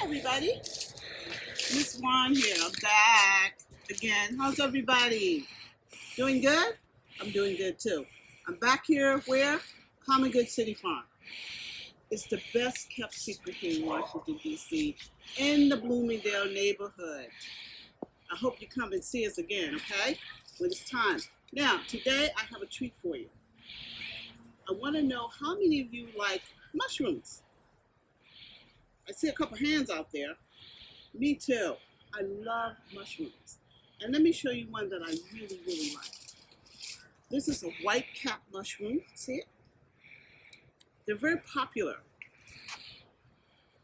Everybody, Miss Juan here. I'm back again. How's everybody? Doing good? I'm doing good too. I'm back here where? Common Good City Farm. It's the best kept secret here in Washington, D.C. in the Bloomingdale neighborhood. I hope you come and see us again, okay? When it's time. Now, today I have a treat for you. I want to know how many of you like mushrooms? I see a couple hands out there. Me too. I love mushrooms. And let me show you one that I really, really like. This is a white cap mushroom. See it? They're very popular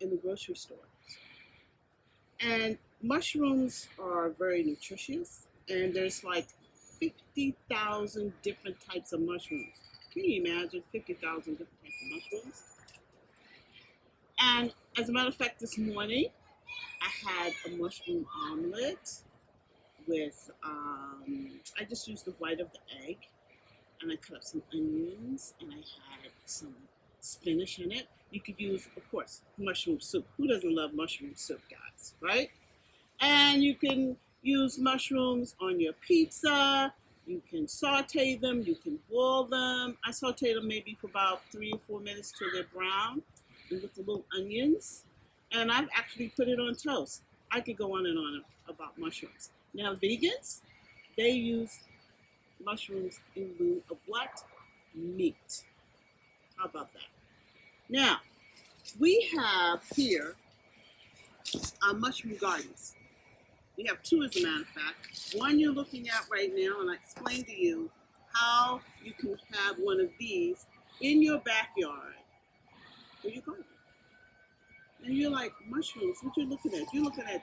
in the grocery stores. And mushrooms are very nutritious. And there's like 50,000 different types of mushrooms. Can you imagine 50,000 different types of mushrooms? And as a matter of fact, this morning, I had a mushroom omelet with, I just used the white of the egg, and I cut up some onions, and I had some spinach in it. You could use, of course, mushroom soup. Who doesn't love mushroom soup, guys, right? And you can use mushrooms on your pizza. You can saute them. You can boil them. I saute them maybe for about 3 or 4 minutes till they're brown, and with the little onions. And I've actually put it on toast. I could go on and on about mushrooms. Now, vegans, they use mushrooms in lieu of what? Meat. How about that? Now, we have here our mushroom gardens. We have 2, as a matter of fact. One you're looking at right now, and I explained to you how you can have one of these in your backyard for your garden. And you're like, mushrooms, what you're looking at? You're looking at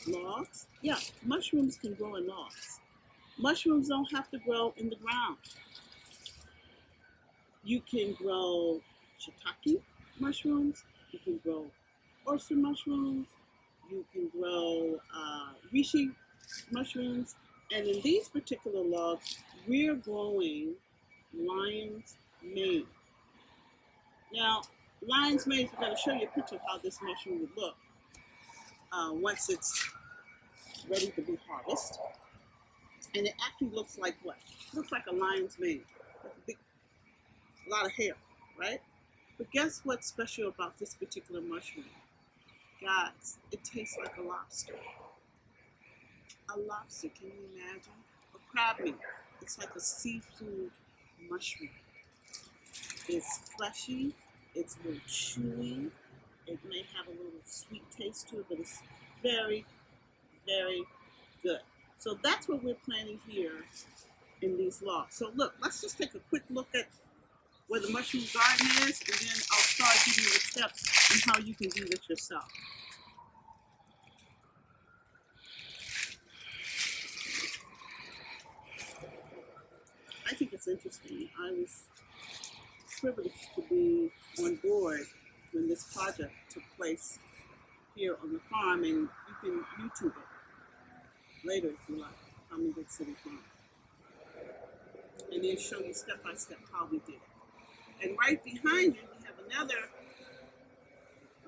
logs? Yeah, mushrooms can grow in logs. Mushrooms don't have to grow in the ground. You can grow shiitake mushrooms. You can grow oyster mushrooms. You can grow reishi mushrooms. And in these particular logs, we're growing lion's mane. Now, lion's mane, I'm going to show you a picture of how this mushroom would look once it's ready to be harvested. And it actually looks like what? It looks like a lion's mane. Like a lot of hair, right? But guess what's special about this particular mushroom? Guys, it tastes like a lobster. A lobster, can you imagine? A crab meat. It's like a seafood mushroom. It's fleshy. It's a little chewy. It may have a little sweet taste to it, but it's very, very good. So that's what we're planting here in these logs. So look, let's just take a quick look at where the mushroom garden is, and then I'll start giving you the steps on how you can do this yourself. I think it's interesting. I was privileged to be on board when this project took place here on the farm, and you can YouTube it later if you like, Common Good City Farm. And then show you step by step how we did it. And right behind you, we have another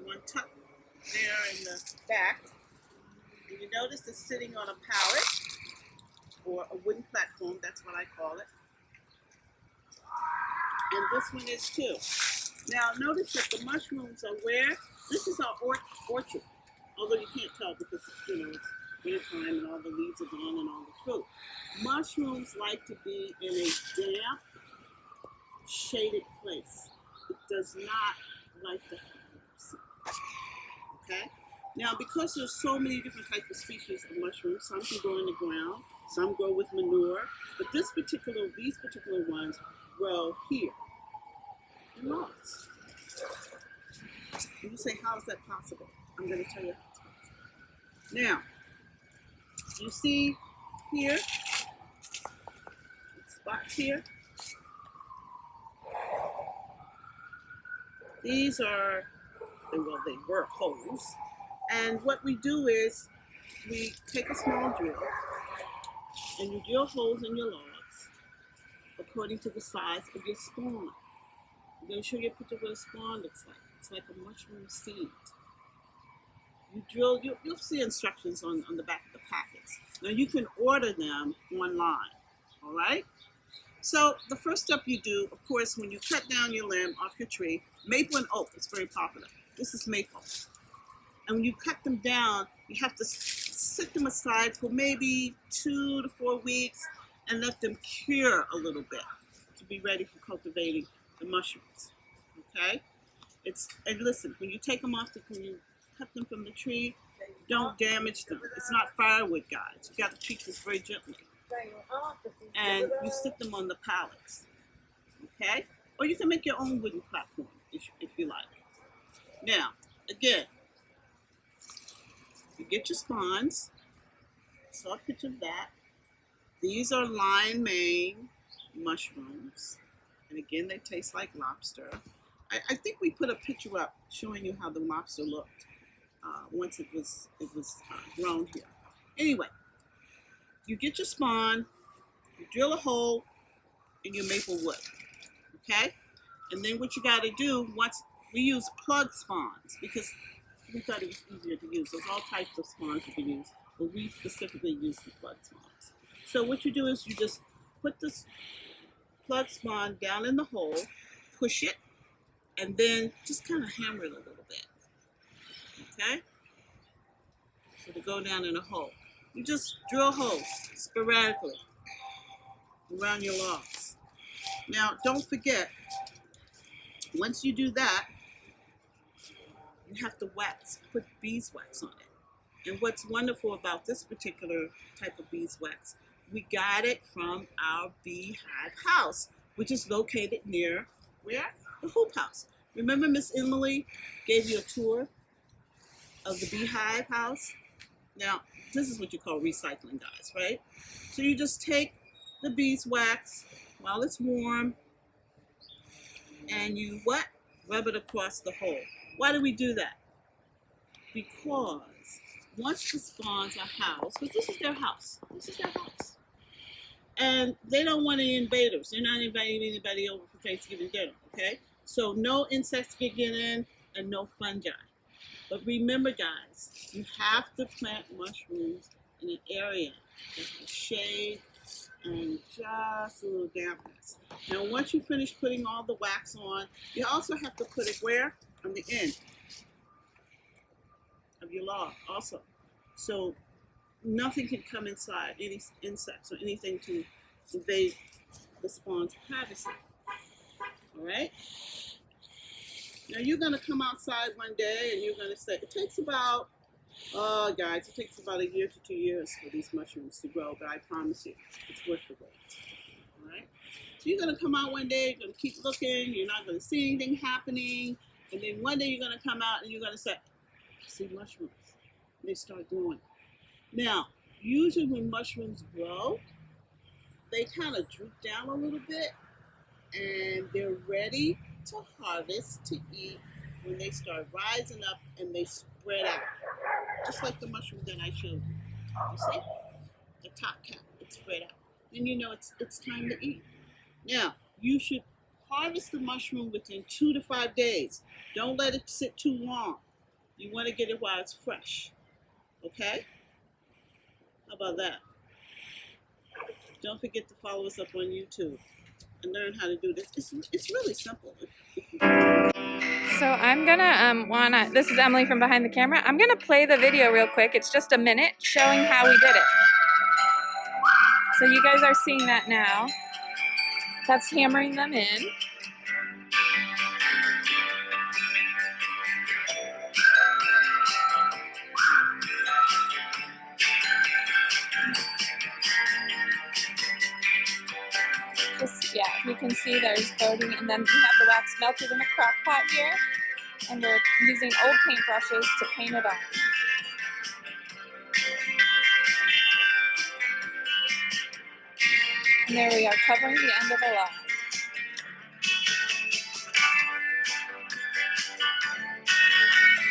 one tucked there in the back. And you notice it's sitting on a pallet or a wooden platform, that's what I call it. And this one is too. Now notice that the mushrooms are where? This is our orchard. Although you can't tell because it's wintertime and all the leaves are gone and all the fruit. Mushrooms like to be in a damp, shaded place. It does not like to have sun. Okay? Now because there's so many different types of species of mushrooms, some can grow in the ground, some grow with manure, but these particular ones grow here in logs. And you say, how is that possible? I'm going to tell you how it's possible. Now, you see here, spots here. These are, well, they were holes. And what we do is we take a small drill and you drill holes in your logs according to the size of your spawn. I'm going to show you a picture of what a spawn looks like. It's like a mushroom seed. You drill, you'll see instructions on the back of the packets. Now you can order them online, all right? So the first step you do, of course, when you cut down your limb off your tree, maple and oak is very popular. This is maple. And when you cut them down, you have to set them aside for maybe 2 to 4 weeks and let them cure a little bit to be ready for cultivating the mushrooms, okay? And listen, when you take them off, when you cut them from the tree, don't damage them. It's not firewood, guys. You got to treat this very gently. And you stick them on the pallets, okay? Or you can make your own wooden platform if you like. Now, again, you get your spawns. Saw a picture of that. These are lion mane mushrooms. And again, they taste like lobster. I think we put a picture up showing you how the lobster looked once it was grown here. Anyway, you get your spawn, you drill a hole in your maple wood, okay? And then what you got to do, once we use plug spawns because we thought it was easier to use. There's all types of spawns you can use, but we specifically use the plug spawns. So what you do is you just put this plug spawn down in the hole, push it, and then just kind of hammer it a little bit, okay? So to go down in a hole. You just drill holes sporadically around your logs. Now, don't forget, once you do that, you have to put beeswax on it. And what's wonderful about this particular type of beeswax, we got it from our beehive house, which is located near, where? The hoop house. Remember Miss Emily gave you a tour of the beehive house? Now, this is what you call recycling, guys, right? So you just take the beeswax while it's warm and you what? Rub it across the hole. Why do we do that? Because once the spawns are housed, because this is their house. This is their house. And they don't want any invaders. They're not inviting anybody over for Thanksgiving dinner, okay? So no insects can get in and no fungi. But remember, guys, you have to plant mushrooms in an area that has shade and just a little dampness. Now, once you finish putting all the wax on, you also have to put it where? On the end of your log also. So nothing can come inside, any insects or anything to invade the spawn's privacy. All right? Now you're going to come outside one day and you're going to say, it takes about, guys, it takes about 1 year to 2 years for these mushrooms to grow, but I promise you, it's worth the wait. All right? So you're going to come out one day, you're going to keep looking, you're not going to see anything happening, and then one day you're going to come out and you're going to say, I see mushrooms. And they start growing. Now, usually when mushrooms grow, they kind of droop down a little bit, and they're ready to harvest, to eat, when they start rising up and they spread out. Just like the mushroom that I showed you. You see? The top cap, it's spread out. Then you know it's time to eat. Now, you should harvest the mushroom within 2 to 5 days. Don't let it sit too long. You want to get it while it's fresh. Okay? How about that? Don't forget to follow us up on YouTube and learn how to do this. It's really simple. So I'm gonna this is Emily from behind the camera. I'm gonna play the video real quick. It's just a minute showing how we did it. So you guys are seeing that now. That's hammering them in. Yeah, you can see there's coating, and then we have the wax melted in a crock pot here, and we're using old paintbrushes to paint it on. And there we are, covering the end of the log.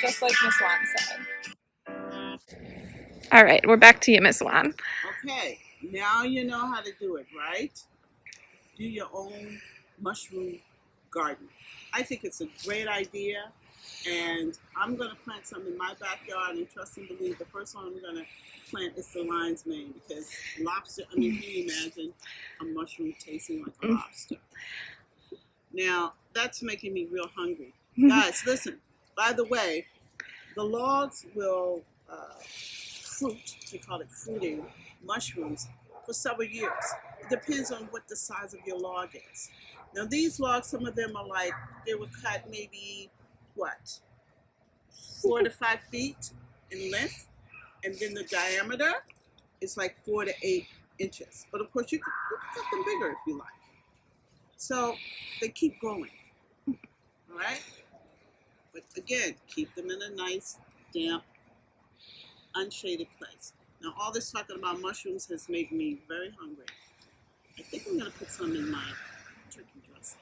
Just like Miss Juan said. All right, we're back to you, Miss Juan. Okay, now you know how to do it, right? Do your own mushroom garden. I think it's a great idea. And I'm going to plant some in my backyard, and trust and believe the first one I'm going to plant is the lion's mane, because lobster, I mean, can you imagine a mushroom tasting like a lobster? Now, that's making me real hungry. Guys, listen, by the way, the logs will fruit, they call it fruiting mushrooms, for several years. It depends on what the size of your log is. Now, these logs, some of them are like, they were cut maybe, what, 4 to 5 feet in length, and then the diameter is like 4 to 8 inches. But of course, you can cut them bigger if you like. So they keep growing, all right? But again, keep them in a nice, damp, unshaded place. Now, all this talking about mushrooms has made me very hungry. I think I'm going to put some in my turkey dressing.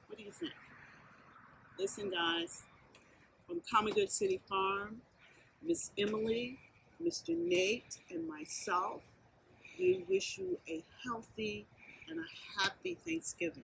What do you think? Listen, guys, from Common Good City Farm, Miss Emily, Mr. Nate, and myself, we wish you a healthy and a happy Thanksgiving.